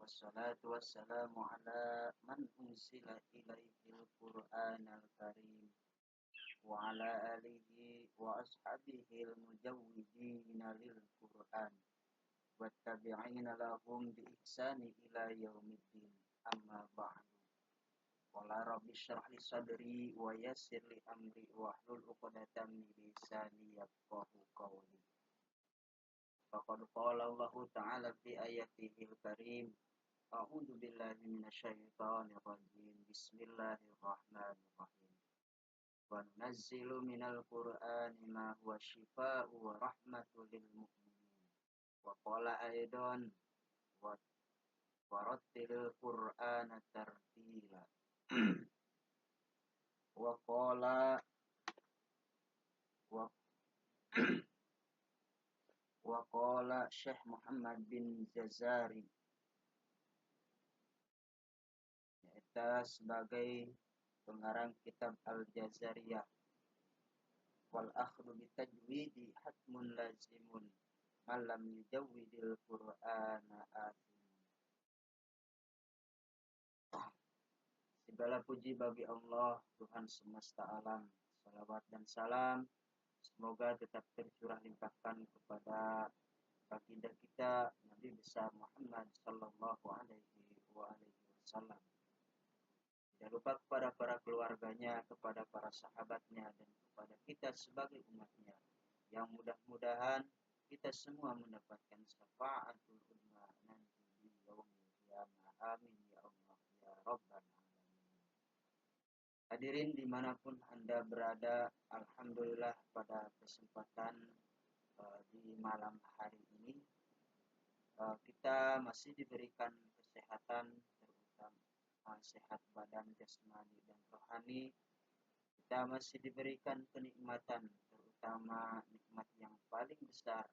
Wassalatu wassalamu ala man unsila ilaihil Qur'anal karim wa ala alihi wa ashabihil mujawwidina lil Qur'an wattabi'ina lahum bi ihsani ila yaumiddin amma ba'du. Qala rabbi shrah li sadri wa yassir li amri wahlul 'uqdatam min lisani yafqahu qawli. Faqad qala Allah ta'ala fi ayatihil karim. A'udzu billahi minasyaitonir rajim. Bismillahirrahmanirrahim. Wa nunazzilu minal Qur'ani ma huwa syifaa'un wa rahmatul lil mu'minin. Wa qala aidan wa warattilil Qur'ana tartila. Wa qala wa qala Syekh Muhammad bin Jazari sebagai pengarang kitab Al-Jazariyah. Wal akhdhu bitajwidi hatmun lazimun malam yujawwidil Qur'ana athim. Segala puji bagi Allah, Tuhan semesta alam. Salawat dan salam semoga tetap tercurah limpahkan kepada baginda kita Nabi besar Muhammad sallallahu alaihi wasallam. Tidak lupa kepada para keluarganya, kepada para sahabatnya, dan kepada kita sebagai umatnya. Yang mudah-mudahan kita semua mendapatkan syafaatul uzma nanti di yaumil qiyamah. Amin ya Allah ya Rabbal alamin. Hadirin dimanapun Anda berada, alhamdulillah pada kesempatan di malam hari ini kita masih diberikan kesehatan, terutama sehat badan, jasmani dan rohani. Kita masih diberikan kenikmatan, terutama nikmat yang paling besar,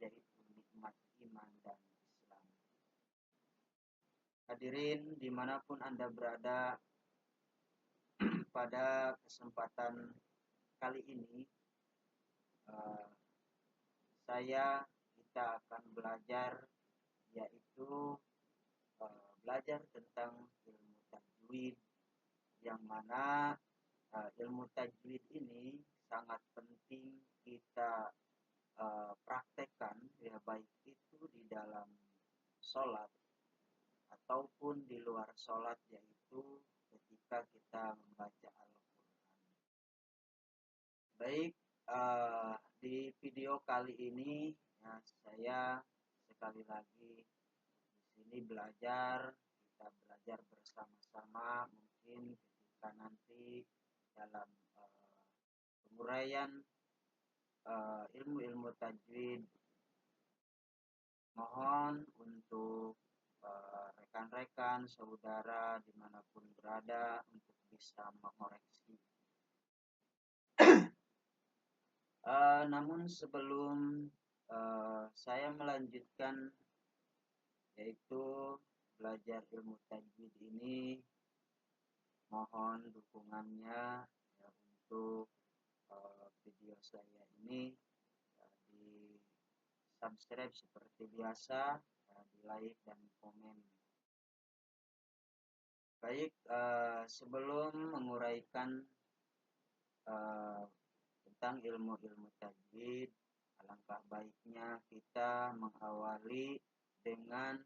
yaitu nikmat iman dan Islam. Hadirin dimanapun Anda berada, pada kesempatan kali ini kita akan belajar, yaitu belajar tentang ilmu tajwid, yang mana ilmu tajwid ini sangat penting kita praktekkan, ya, baik itu di dalam sholat ataupun di luar sholat, yaitu ketika kita membaca Al-Quran. Baik, di video kali ini ya, saya sekali lagi di sini kita belajar bersama-sama. Mungkin ketika nanti dalam penguraian ilmu-ilmu tajwid, mohon untuk rekan-rekan, saudara dimanapun berada untuk bisa mengoreksi. Namun sebelum saya melanjutkan, yaitu belajar ilmu tajwid ini, mohon dukungannya ya, untuk video saya ini di subscribe seperti biasa, di like dan komen. Baik, sebelum menguraikan tentang ilmu-ilmu tajwid, alangkah baiknya kita mengawali dengan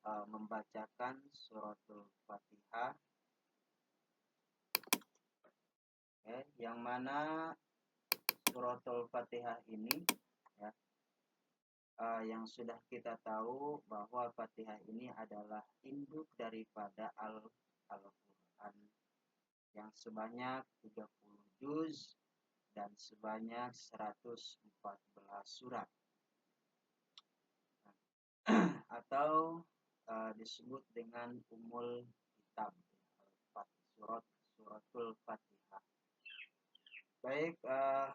membacakan suratul Fatihah, yang mana suratul Fatihah ini ya, yang sudah kita tahu bahwa Fatihah ini adalah induk daripada Al-Quran yang sebanyak 30 juz dan sebanyak 114 surat, atau disebut dengan Ummul Kitab, suratul Fatihah. Baik,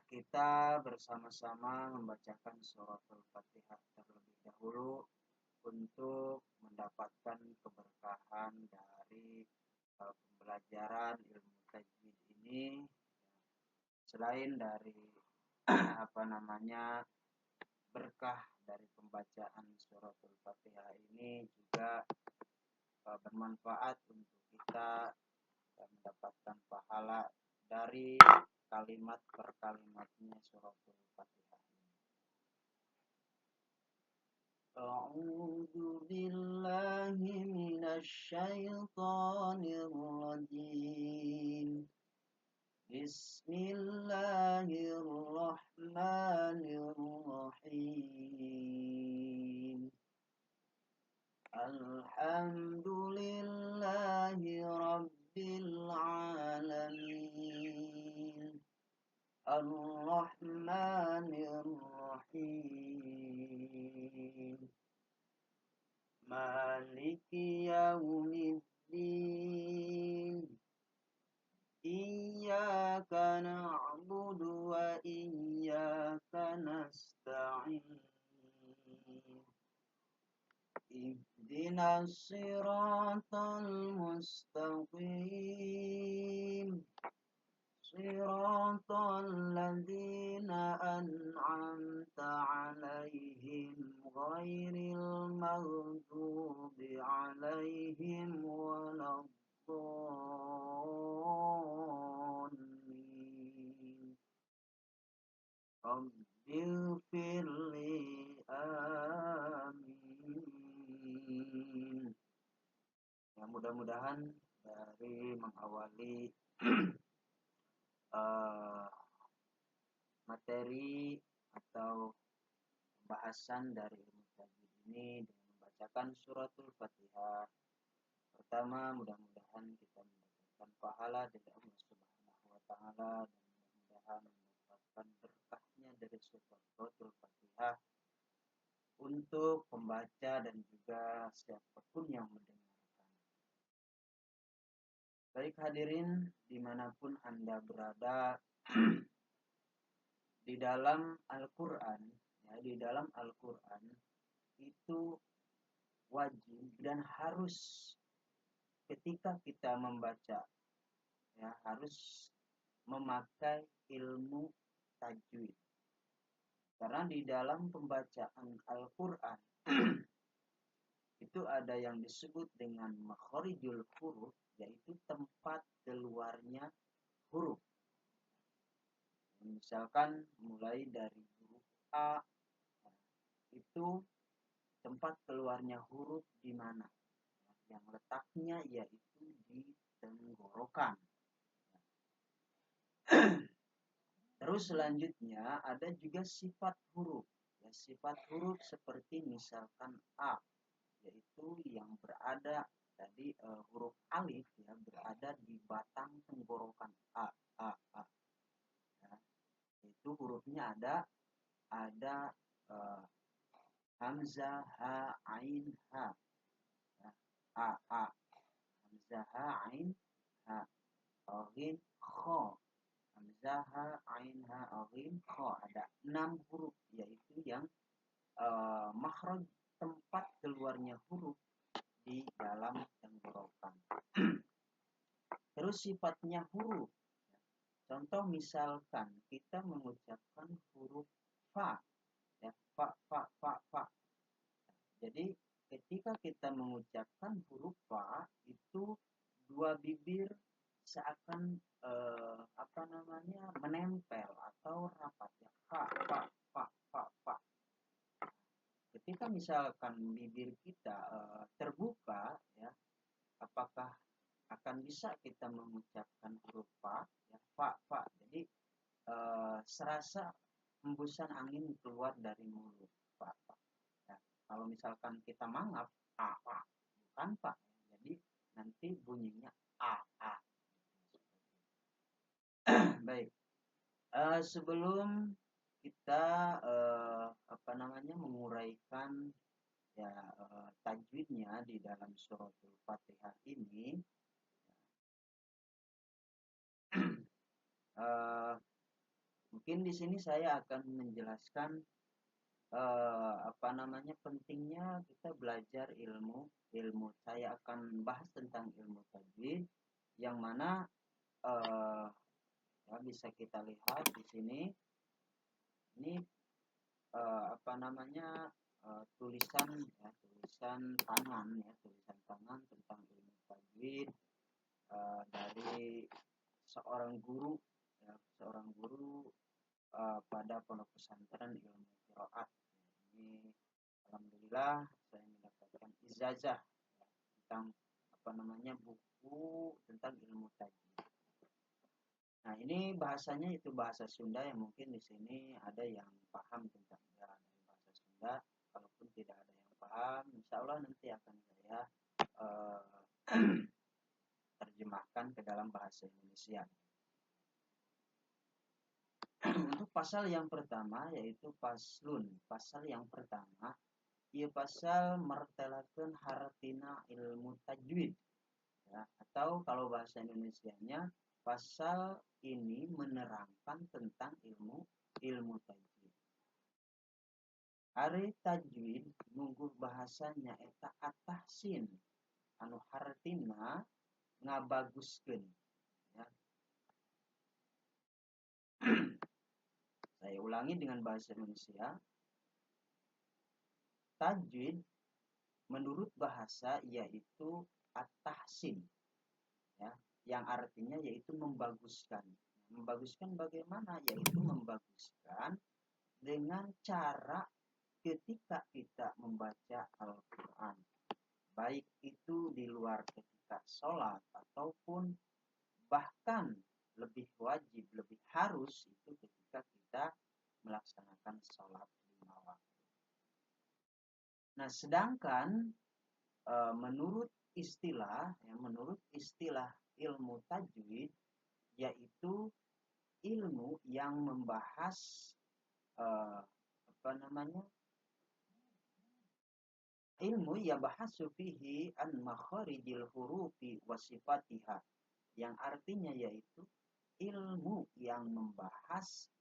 kita bersama-sama membacakan suratul Fatihah terlebih dahulu untuk mendapatkan keberkahan dari pembelajaran ilmu tajwid ini. Selain dari berkah dari pembacaan suratul Fatihah ini, juga bermanfaat untuk kita mendapatkan pahala dari kalimat per kalimatnya suratul Fatihah. A'udzu billahi minasy syaithanir rajim. Bismillahirrahmanirrahim. Alhamdulillahi rabbil alamin. Ar-Rahmanir Rahim. Maliki yaumiddin. Iyyaka na'budu wa iyyaka nasta'in. Ihdinas siratal mustaqim. Siratal ladzina an'amta 'alaihim ghairil maghdubi 'alaihim waladdallin. Rabbighfirli, amin. Ya, mudah-mudahan dari mengawali materi atau pembahasan dari ilmu tajwid ini dengan membacakan suratul Fatihah. Pertama, mudah-mudahan kita mendapatkan pahala dari Allah Subhanahu wa taala dan mudah-mudahan mendapatkan berkahnya dari suratul Fatihah untuk pembaca dan juga siapapun yang mendengarkan. Baik hadirin dimanapun Anda berada, di dalam Al-Quran, ya, di dalam Al-Quran itu wajib dan harus ketika kita membaca, ya, harus memakai ilmu tajwid. Karena di dalam pembacaan Al-Quran itu ada yang disebut dengan makharijul huruf, yaitu tempat keluarnya huruf. Misalkan mulai dari huruf A, itu tempat keluarnya huruf di mana? Yang letaknya yaitu di tenggorokan. Terus selanjutnya ada juga sifat huruf. Ya, sifat huruf seperti misalkan A, yaitu yang berada tadi huruf alif, ya, berada di batang tenggorokan A. Ya, itu hurufnya ada hamzah, ha, ain, ha. Ya, A. Hamzah, ha, ain, ha. Ghin, kho. Hamzah, ha, ain, ha, ghin, kho. Ada 6 huruf, yaitu yang makhraj tempat keluarnya huruf di dalam tenggorokan. Terus sifatnya huruf. Contoh misalkan kita mengucapkan huruf fa, ya, fa. Jadi ketika kita mengucapkan huruf fa itu dua bibir seakan menempel atau rapat, ya, fa. Ketika misalkan bibir kita terbuka, ya, apakah akan bisa kita mengucapkan huruf fa, ya, fa. Jadi serasa hembusan angin keluar dari mulut, fa. Ya, kalau misalkan kita mangap, bukan fa. Jadi nanti bunyinya a. Baik. Sebelum kita menguraikan, ya, tajwidnya di dalam suratul Fatihah ini, mungkin di sini saya akan menjelaskan pentingnya kita belajar ilmu. Saya akan bahas tentang ilmu tajwid, yang mana ya, bisa kita lihat di sini. Ini tulisan tangan tentang tajwid dari seorang guru, ya, pada pondok pesantren ilmu qiraat. Ini alhamdulillah saya mendapatkan ijazah ya, tentang buku tentang ilmu tajwid. Nah, ini bahasanya itu bahasa Sunda yang mungkin di sini ada yang paham tentang dari bahasa Sunda. Kalaupun tidak ada yang paham, insya Allah nanti akan saya terjemahkan ke dalam bahasa Indonesia. Untuk pasal yang pertama yaitu paslun. Pasal yang pertama ia pasal martelakeun hartina ilmu tajwid. Ya, atau kalau bahasa Indonesianya pasal ini menerangkan tentang ilmu tajwid. Ari tajwid nunggu bahasanya eta atahsin anu hartina ngabaguskeun. Ya. Saya ulangi dengan bahasa Indonesia. Tajwid menurut bahasa yaitu at-tahsin, ya, yang artinya yaitu membaguskan. Membaguskan bagaimana? Yaitu membaguskan dengan cara ketika kita membaca Al-Quran, baik itu di luar ketika sholat ataupun bahkan lebih wajib, lebih harus itu ketika kita melaksanakan sholat lima waktu. Nah, sedangkan menurut istilah ilmu tajwid yaitu ilmu yang membahas ilmu ya bahasu fihi an makharijil hurufi wasifatiha, yang artinya yaitu ilmu yang membahas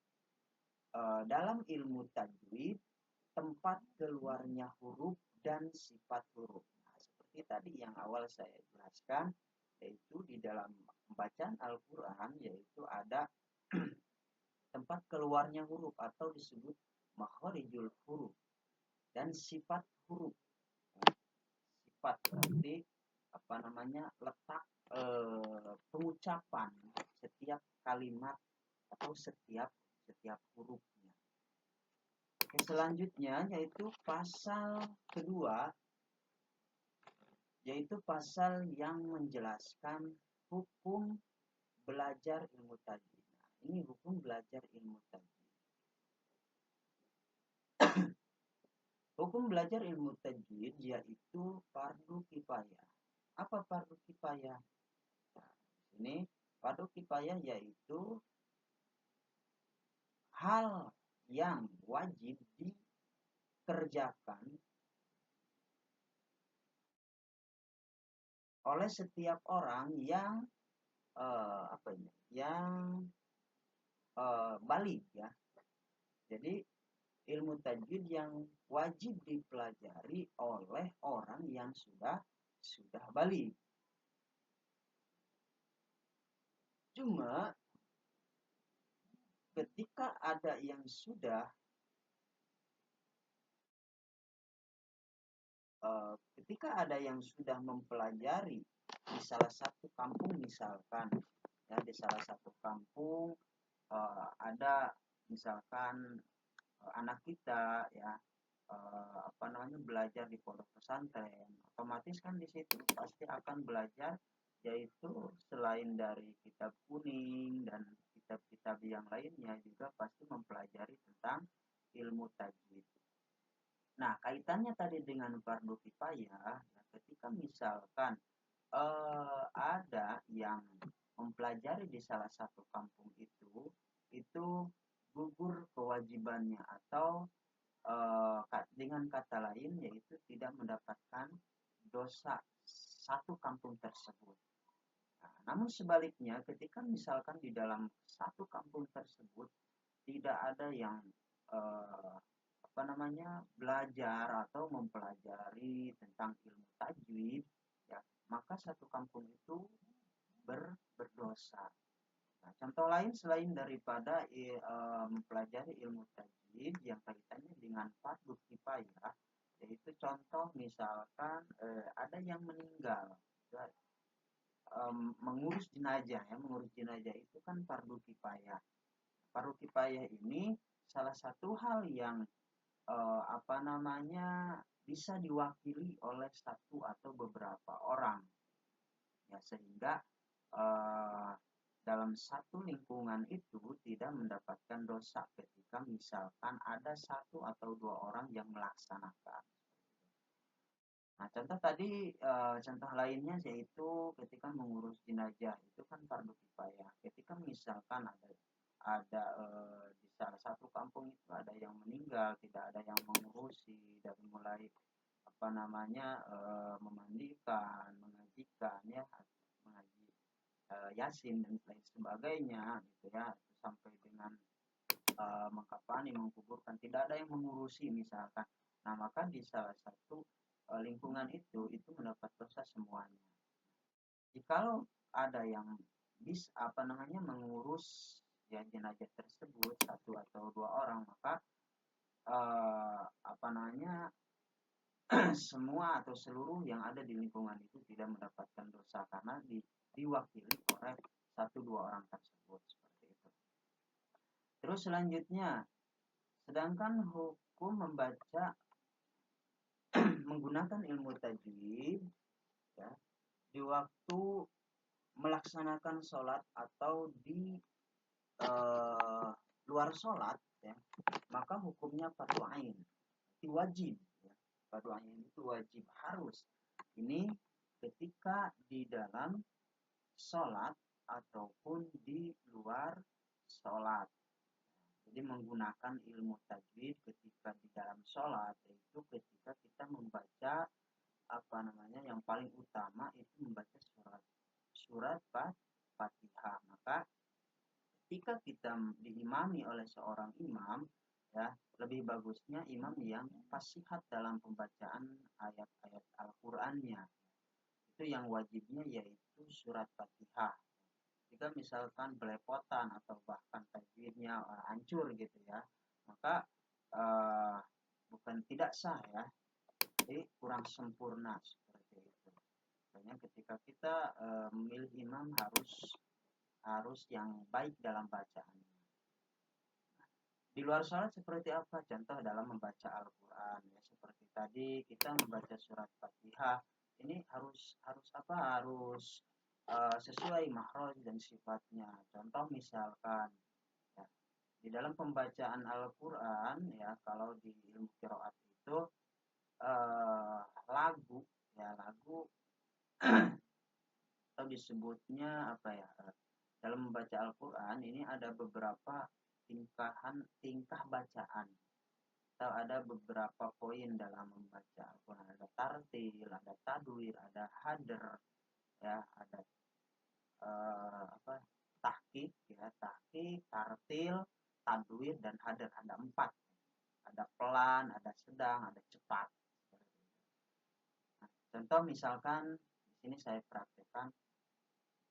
dalam ilmu tajwid tempat keluarnya huruf dan sifat huruf. Nah, seperti tadi yang awal saya jelaskan, yaitu di dalam bacaan Al-Quran yaitu ada tempat keluarnya huruf atau disebut makharijul huruf dan sifat huruf. Sifat berarti letak pengucapan setiap kalimat atau setiap hurufnya. Selanjutnya yaitu pasal kedua, yaitu pasal yang menjelaskan hukum belajar ilmu tajwid. Nah, ini hukum belajar ilmu tajwid. Hukum belajar ilmu tajwid yaitu fardu kifayah. Apa fardu kifayah? Nah, ini fardu kifayah yaitu hal yang wajib dikerjakan oleh setiap orang yang baligh, ya. Jadi ilmu tajwid yang wajib dipelajari oleh orang yang sudah baligh. Cuma ketika ada yang sudah mempelajari di salah satu kampung, misalkan ya, di salah satu kampung ada misalkan anak kita ya belajar di pondok pesantren, otomatis kan di situ pasti akan belajar yaitu selain dari kitab kuning dan kitab-kitab yang lainnya juga pasti mempelajari tentang ilmu tajwid. Nah, kaitannya tadi dengan fardu kifayah, ya, ketika misalkan ada yang mempelajari di salah satu kampung itu gugur kewajibannya atau dengan kata lain yaitu tidak mendapatkan dosa satu kampung tersebut. Nah, namun sebaliknya ketika misalkan di dalam satu kampung tersebut tidak ada yang belajar atau mempelajari tentang ilmu tajwid, ya, maka satu kampung itu berdosa. Nah, contoh lain selain daripada mempelajari ilmu tajwid yang kaitannya dengan fardu kifayah, yaitu contoh misalkan ada yang meninggal, mengurus jenazah ya, mengurus jenazah itu kan fardu kifayah. Fardu kifayah ini salah satu hal yang bisa diwakili oleh satu atau beberapa orang ya, sehingga eh, dalam satu lingkungan itu tidak mendapatkan dosa ketika misalkan ada satu atau dua orang yang melaksanakan. Nah, contoh tadi, contoh lainnya yaitu ketika mengurus jenazah itu kan fardu kifayah. Ketika misalkan di salah satu kampung itu ada yang meninggal, tidak ada yang mengurusi dari mulai memandikan, mengajikan ya, mengaji Yasin dan lain sebagainya gitu ya, sampai dengan mengkafani, mengkuburkan, tidak ada yang mengurusi misalkan. Nah, maka di salah satu lingkungan itu mendapat dosa semuanya. Jikalau ada yang mengurus ya jenazah tersebut satu atau dua orang, maka semua atau seluruh yang ada di lingkungan itu tidak mendapatkan dosa karena diwakili oleh satu dua orang tersebut, seperti itu. Terus selanjutnya, sedangkan hukum membaca menggunakan ilmu tajwid ya, di waktu melaksanakan sholat atau di luar sholat ya, maka hukumnya fardu ain, itu wajib ya. Fardu ain itu wajib, harus. Ini ketika di dalam sholat ataupun di luar sholat. Jadi menggunakan ilmu tajwid ketika di dalam sholat, yaitu ketika kita membaca yang paling utama itu membaca surat Fatihah. Maka ketika kita diimami oleh seorang imam ya, lebih bagusnya imam yang fasihat dalam pembacaan ayat-ayat Al-Qur'annya. Itu yang wajibnya yaitu surat Fatihah. Jika misalkan belepotan atau bahkan tajwidnya hancur gitu ya, maka bukan tidak sah ya, jadi kurang sempurna seperti itu. Makanya ketika kita memilih imam harus yang baik dalam bacaannya. Di luar sholat seperti apa? Contoh dalam membaca Al-Quran ya, seperti tadi kita membaca surat Fatihah, ini harus sesuai makhraj dan sifatnya. Contoh misalkan ya, di dalam pembacaan Al-Quran ya, kalau di ilmu qiraat itu lagu atau disebutnya dalam membaca Al-Quran ini ada beberapa tingkah bacaan atau ada beberapa poin dalam membaca Al-Quran. Ada tartil, ada tadwir, ada hadr ya, ada tahqiq ya, tartil, tadwir dan hadr, ada 4. Ada pelan, ada sedang, ada cepat. Nah, contoh misalkan di sini saya praktekkan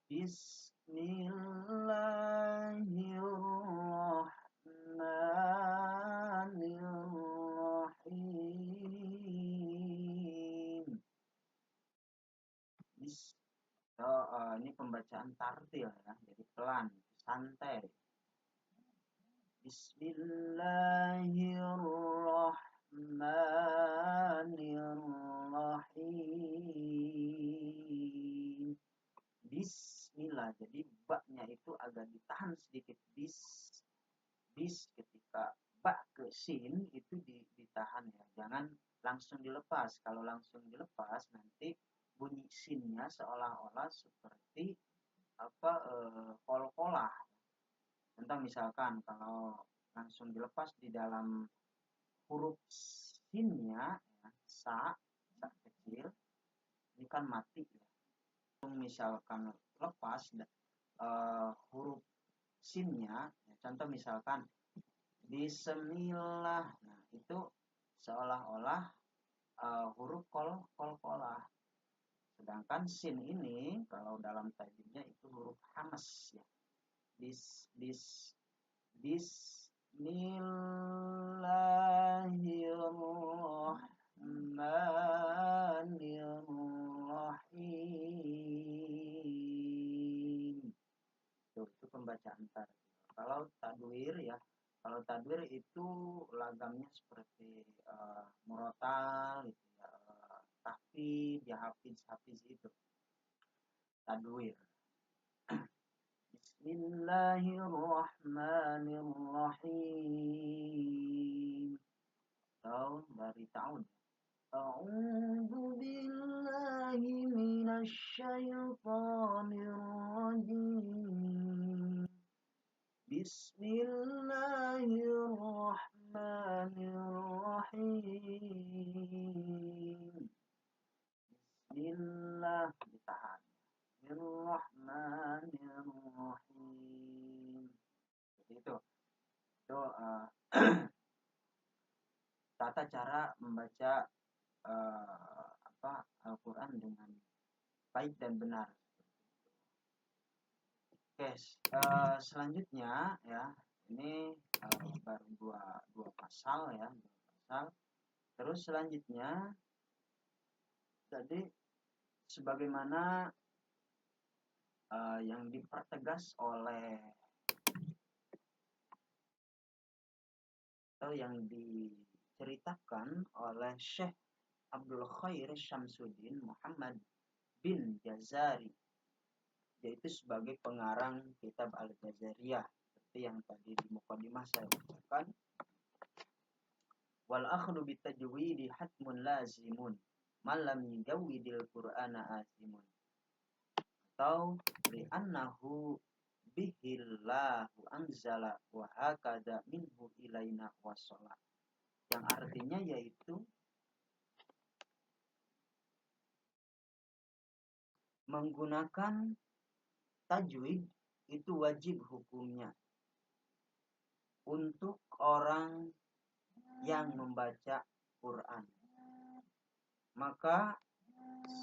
Bismillahirrahmanirrahim. Ini pembacaan tartil ya, jadi pelan, santai. Bismillahirrahmanirrahim. Bismillah, jadi baknya itu agak ditahan sedikit. Bis ketika bak ke sin itu ditahan ya, jangan langsung dilepas. Kalau langsung dilepas nanti bunyi sinnya seolah-olah seperti kol-kolah. Contoh misalkan kalau langsung dilepas di dalam huruf sinnya ya, sa kecil, ini kan mati ya. Misalkan lepas huruf sinnya ya, contoh misalkan Bismillah, nah itu seolah-olah huruf kol-kolah. Sedangkan sin ini kalau dalam tajwidnya itu huruf hamas ya. Bismillahirrahmanirrahim. tadwir ya. Kalau tadwir itu lagamnya seperti murotal gitu ya, tahfidz ya, hafiz itu tadwir. Bismillahirrahmanirrahim. Tahu dari tahun. A'udzu billahi minasy syaithanir rajim. Bismillahirrahmanirrahim. Bismillah ditahan. Bismillahirrahmanirrahim. Seperti itu. Itu tata cara membaca Al-Quran dengan baik dan benar. Oke, selanjutnya ya, ini baru dua pasal ya, dua pasal. Terus selanjutnya tadi sebagaimana yang dipertegas oleh atau yang diceritakan oleh Syekh Abdul Khair Syamsuddin Muhammad bin Jazari, yaitu sebagai pengarang kitab Al-Jazariyah, seperti yang tadi di mukadimah saya bacakan. Wal akhdu bitajwidi hatmun lazimun malam yujawidil qur'ana asimun. Atau li'annahu bihillahu anzala wa hakada minhu ilaina wasala. Yang artinya yaitu menggunakan tajwid itu wajib hukumnya untuk orang yang membaca Quran. Maka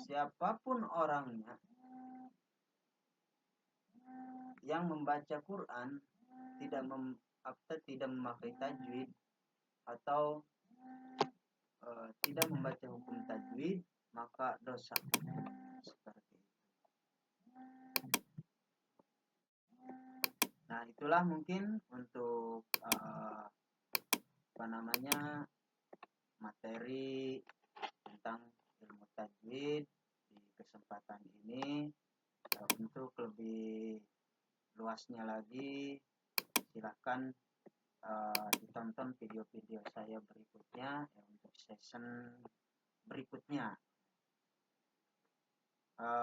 siapapun orangnya yang membaca Quran tidak memakai tajwid atau tidak membaca hukum tajwid, maka dosa. Seperti itu. Nah, itulah mungkin untuk materi tentang ilmu tajwid di kesempatan ini. Untuk lebih luasnya lagi, silahkan ditonton video-video saya berikutnya ya, untuk season berikutnya.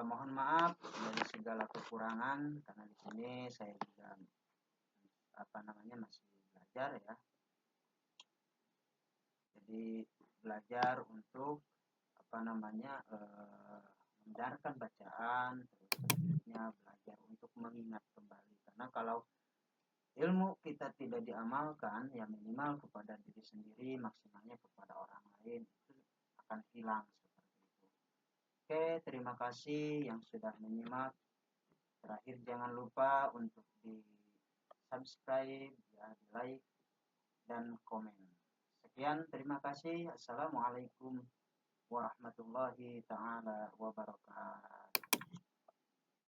Mohon maaf dari segala kekurangan karena di sini saya juga masih belajar ya. Jadi belajar untuk mendengarkan bacaan, terus selanjutnya belajar untuk mengingat kembali. Karena kalau ilmu kita tidak diamalkan, ya minimal kepada diri sendiri, maksimalnya kepada orang lain, itu akan hilang seperti itu. Oke, terima kasih yang sudah menyimak. Terakhir jangan lupa untuk di subscribe, ya, di like dan komen. Sekian, terima kasih. Assalamualaikum warahmatullahi taala wabarakatuh.